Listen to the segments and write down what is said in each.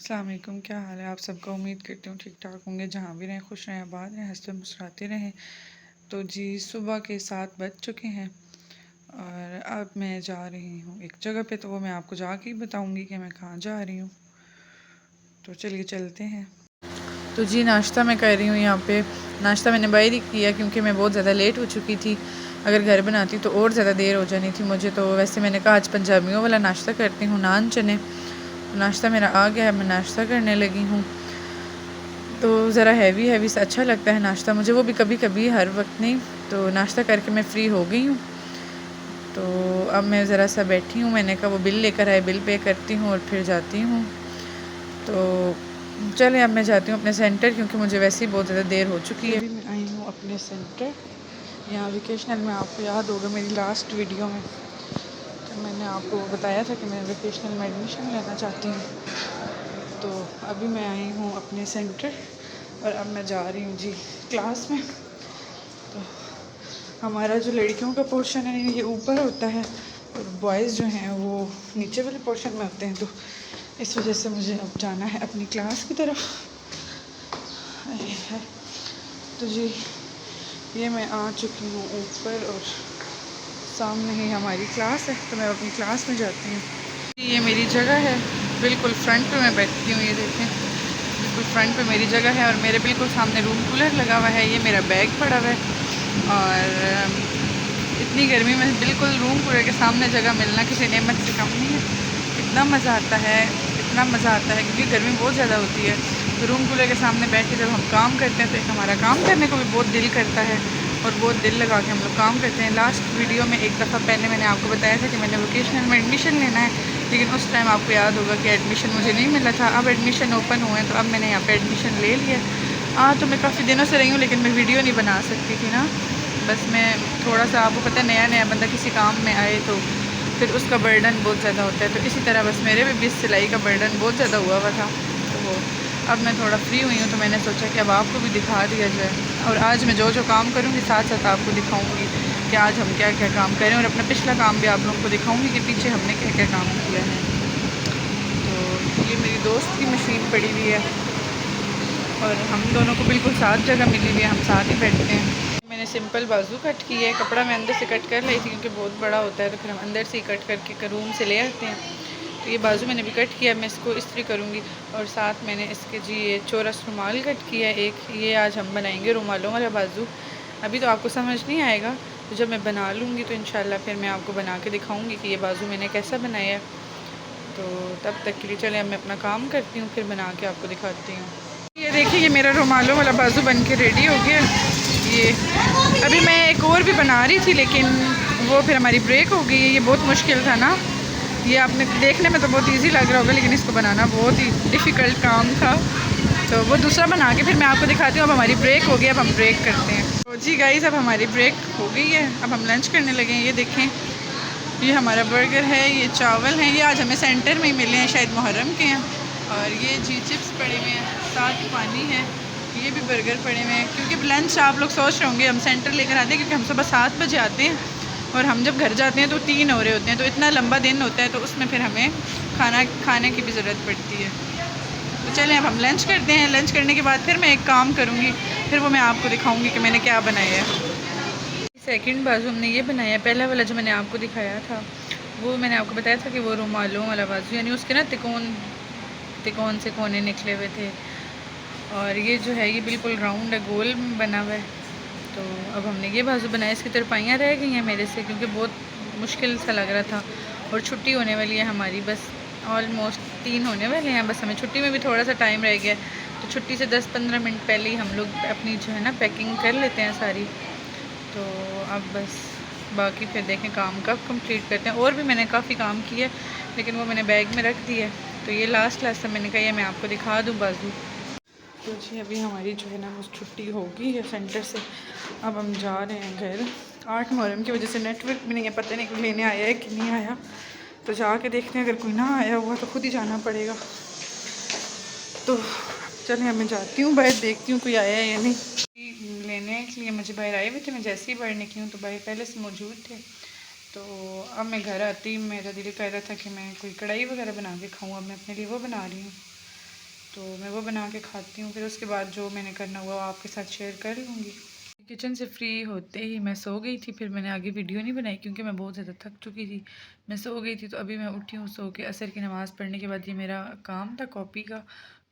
अस्सलाम वालेकुम, क्या हाल है आप सबका। उम्मीद करती हूँ ठीक ठाक होंगे, जहाँ भी रहें खुश रहें, आबाद रहें, हंसते मुस्कुराते रहें। तो जी सुबह के 7 बज चुके हैं और अब मैं जा रही हूँ एक जगह पे, तो वो मैं आपको जाके ही बताऊँगी कि मैं कहाँ जा रही हूँ। तो चलिए चलते हैं। तो जी नाश्ता मैं कर रही हूँ यहाँ पे। नाश्ता मैंने बाहर ही किया क्योंकि मैं बहुत ज़्यादा लेट हो चुकी थी। अगर घर बनाती तो और ज़्यादा देर हो जानी थी मुझे। तो वैसे मैंने कहा आज पंजाबियों वाला नाश्ता करती हूँ, नान चने। नाश्ता मेरा आ गया है, मैं नाश्ता करने लगी हूँ। तो ज़रा हैवी हैवी सा अच्छा लगता है नाश्ता मुझे, वो भी कभी कभी, हर वक्त नहीं। तो नाश्ता करके मैं फ़्री हो गई हूँ। तो अब मैं ज़रा सा बैठी हूँ, मैंने कहा वो बिल लेकर आए, बिल पे करती हूँ और फिर जाती हूँ। तो चलें अब मैं जाती हूँ अपने सेंटर, क्योंकि मुझे वैसे ही बहुत ज़्यादा देर हो चुकी है। अभी मैं आई हूँ अपने सेंटर, यहाँ वेकेशनल में। आपको याद होगा मेरी लास्ट वीडियो में तो मैंने आपको बताया था कि मैं वेकेशनल में एडमिशन लेना चाहती हूँ। तो अभी मैं आई हूँ अपने सेंटर और अब मैं जा रही हूँ जी क्लास में। तो हमारा जो लड़कियों का पोर्शन है ये ऊपर होता है और बॉयज़ जो हैं वो नीचे वाले पोर्शन में होते हैं। तो इस वजह से मुझे अब जाना है अपनी क्लास की तरफ। तो जी ये मैं आ चुकी हूँ ऊपर और सामने ही हमारी क्लास है, तो मैं अपनी क्लास में जाती हूँ। ये मेरी जगह है, बिल्कुल फ्रंट पे मैं बैठती हूँ, ये देखें बिल्कुल फ्रंट पे मेरी जगह है और मेरे बिल्कुल सामने रूम कूलर लगा हुआ है। ये मेरा बैग पड़ा हुआ है और इतनी गर्मी में बिल्कुल रूम कूलर के सामने जगह मिलना किसी नेमत से कम नहीं है। इतना मज़ा आता है, इतना मज़ा आता है, क्योंकि गर्मी बहुत ज़्यादा होती है। तो रूम कूलर के सामने बैठ के जब हम काम करते हैं तो एक हमारा काम करने को भी बहुत दिल करता है और बहुत दिल लगा के हम लोग काम करते हैं। लास्ट वीडियो में एक दफ़ा पहले मैंने आपको बताया था कि मैंने वोकेशनल में एडमिशन लेना है, लेकिन उस टाइम आपको याद होगा कि एडमिशन मुझे नहीं मिला था। अब एडमिशन ओपन हुए हैं तो अब मैंने यहाँ पे एडमिशन ले लिया। तो मैं काफ़ी दिनों से रही हूँ लेकिन मैं वीडियो नहीं बना सकती थी ना। बस मैं थोड़ा सा, आपको पता है नया नया बंदा किसी काम में आए तो फिर उसका बर्डन बहुत ज़्यादा होता है। तो इसी तरह बस मेरे भी सिलाई का बर्डन बहुत ज़्यादा हुआ था। तो अब मैं थोड़ा फ्री हुई हूँ तो मैंने सोचा कि अब आपको भी दिखा दिया जाए। और आज मैं जो जो काम करूँगी साथ साथ आपको दिखाऊँगी कि आज हम क्या क्या काम करें, और अपना पिछला काम भी आप लोगों को दिखाऊँगी कि पीछे हमने क्या क्या काम किया है। तो ये मेरी दोस्त की मशीन पड़ी हुई है और हम दोनों को बिल्कुल साथ जगह मिली हुई है, हम साथ ही बैठते हैं। मैंने सिंपल बाजू कट की है, कपड़ा मैं अंदर से कट कर ली थी क्योंकि बहुत बड़ा होता है तो फिर हम अंदर से ही कट करके रूम से ले आते हैं। तो ये बाजू मैंने भी कट किया, मैं इसको इस्त्री करूँगी। और साथ मैंने इसके जी ये चौरस रुमाल कट किया है एक, ये आज हम बनाएंगे रुमालों वाला बाजू। अभी तो आपको समझ नहीं आएगा, तो जब मैं बना लूँगी तो इंशाल्लाह फिर मैं आपको बना के दिखाऊँगी कि ये बाजू मैंने कैसा बनाया है। तो तब तक के लिए चले अब मैं अपना काम करती हूँ, फिर बना के आपको दिखाती हूँ। ये देखिए ये मेरा रुमालों वाला बाजू बन के रेडी हो गया। ये अभी मैं एक और भी बना रही थी लेकिन वो फिर हमारी ब्रेक हो गई है। ये बहुत मुश्किल था ना, ये आपने देखने में तो बहुत इजी लग रहा होगा लेकिन इसको बनाना बहुत ही डिफ़िकल्ट काम था। तो वो दूसरा बना के फिर मैं आपको दिखाती हूँ। अब हमारी ब्रेक हो गई, अब हम ब्रेक करते हैं। तो जी गाइस अब हमारी ब्रेक हो गई है, अब हम लंच करने लगे हैं। ये देखें ये हमारा बर्गर है, ये चावल हैं, ये आज हमें सेंटर में ही मिले हैं, शायद मुहर्रम के हैं। और ये जी चिप्स पड़े हुए हैं, साथ पानी है। ये भी बर्गर पड़े हुए हैं क्योंकि लंच आप लोग सोच रहे होंगे हम सेंटर लेकर आते हैं क्योंकि हम सुबह 7 बजे आते हैं और हम जब घर जाते हैं तो 3 हो रहे होते हैं। तो इतना लंबा दिन होता है तो उसमें फिर हमें खाने की भी ज़रूरत पड़ती है। तो चलें अब हम लंच करते हैं। लंच करने के बाद फिर मैं एक काम करूँगी, फिर वो मैं आपको दिखाऊँगी कि मैंने क्या बनाया है। सेकंड बाजू हमने ये बनाया, पहला वाला जो मैंने आपको दिखाया था वो मैंने आपको बताया था कि वो रुमालों वाला बाजू, यानी उसके ना तिकोन तिकोन से कोने निकले हुए थे। और ये जो है ये बिल्कुल राउंड है, गोल बना हुआ है। तो अब हमने ये बाजू बनाया, इसकी तरपाइयाँ रह गई हैं मेरे से क्योंकि बहुत मुश्किल सा लग रहा था। और छुट्टी होने वाली है हमारी, बस ऑलमोस्ट 3 होने वाले हैं, बस हमें छुट्टी में भी थोड़ा सा टाइम रह गया। तो छुट्टी से 10-15 मिनट पहले ही हम लोग अपनी जो है ना पैकिंग कर लेते हैं सारी। तो अब बस बाकी फिर देखें काम कब कंप्लीट करते हैं। और भी मैंने काफ़ी काम किया लेकिन वो मैंने बैग में रख दिया। तो ये लास्ट था, मैंने कहा ये मैं आपको दिखा दूँ बाजू। तो जी अभी हमारी जो है ना वो छुट्टी होगी है सेंटर से, अब हम जा रहे हैं घर। 8 मुहर्रम की वजह से नेटवर्क भी नहीं है, पता नहीं कोई लेने आया है कि नहीं आया। तो जाके देखते हैं, अगर कोई ना आया हुआ तो खुद ही जाना पड़ेगा। तो चलिए अब मैं जाती हूँ बाहर, देखती हूँ कोई आया है या नहीं। लेने के लिए मुझे बाहर आए हुए थे, मैं जैसे ही बाहर निकली हूँ तो बाहर पहले से मौजूद थे। तो अब मैं घर आती मेरा दिल कर रहा था कि मैं कोई कढ़ाई वगैरह बना के खाऊँ। अब मैं अपने लिए वो बना रही हूँ। तो मैं वो बना के खाती हूँ। फिर उसके बाद जो मैंने करना हुआ वो आपके साथ शेयर कर लूँगी। किचन से फ्री होते ही मैं सो गई थी, फिर मैंने आगे वीडियो नहीं बनाई क्योंकि मैं बहुत ज़्यादा थक चुकी थी। मैं सो गई थी, तो अभी मैं उठी हूँ सो के। असर की नमाज़ पढ़ने के बाद ये मेरा काम था कॉपी का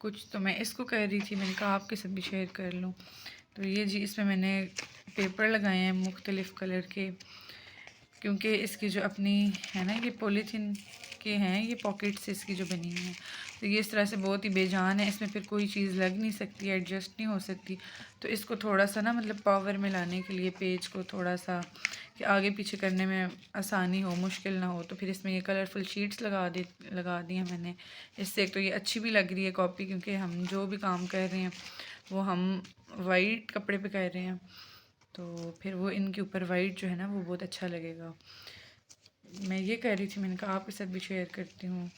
कुछ, तो मैं इसको कर रही थी। मैंने कहा आपके साथ भी शेयर कर लूँ। तो ये जी इसमें मैंने पेपर लगाए हैं मुख्तलिफ़ कलर के, क्योंकि इसकी जो अपनी है ना ये पॉलीथीन के हैं, ये पॉकेट्स इसकी जो बनी हुई हैं, तो ये इस तरह से बहुत ही बेजान है। इसमें फिर कोई चीज़ लग नहीं सकती, एडजस्ट नहीं हो सकती। तो इसको थोड़ा सा ना मतलब पावर में लाने के लिए पेज को थोड़ा सा कि आगे पीछे करने में आसानी हो, मुश्किल ना हो, तो फिर इसमें ये कलरफुल शीट्स लगा दी हैं मैंने। इससे एक तो ये अच्छी भी लग रही है कॉपी, क्योंकि हम जो भी काम कर रहे हैं वो हम वाइट कपड़े पे कर रहे हैं, तो फिर वो इनके ऊपर वाइट जो है ना वो बहुत अच्छा लगेगा। मैं ये कह रही थी, मैंने कहा आपके साथ भी शेयर करती हूँ।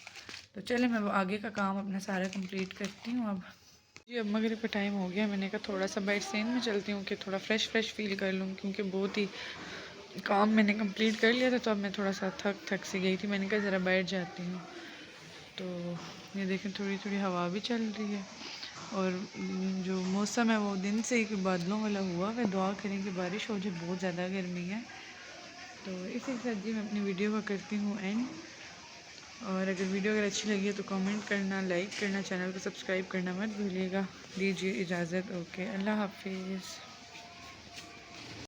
तो चले मैं वो आगे का काम अपना सारा कंप्लीट करती हूँ अब। जी अब मगरिब का टाइम हो गया, मैंने कहा थोड़ा सा बेड सीन में चलती हूँ कि थोड़ा फ्रेश फील कर लूँ, क्योंकि बहुत ही काम मैंने कंप्लीट कर लिया था। तो अब मैं थोड़ा सा थक सी गई थी, मैंने कहा ज़रा बैठ जाती हूँ। तो ये देखें थोड़ी थोड़ी हवा भी चल रही है, और जो मौसम है वो दिन से ही बादलों वाला हुआ है। दुआ करें कि बारिश हो जाए, बहुत ज़्यादा गर्मी है। तो इसी के साथ जी मैं अपनी वीडियो का करती हूँ एंड। और अगर वीडियो अगर अच्छी लगी है तो कमेंट करना, लाइक करना, चैनल को सब्सक्राइब करना मत भूलिएगा। दीजिए इजाज़त, ओके, अल्लाह हाफिज़।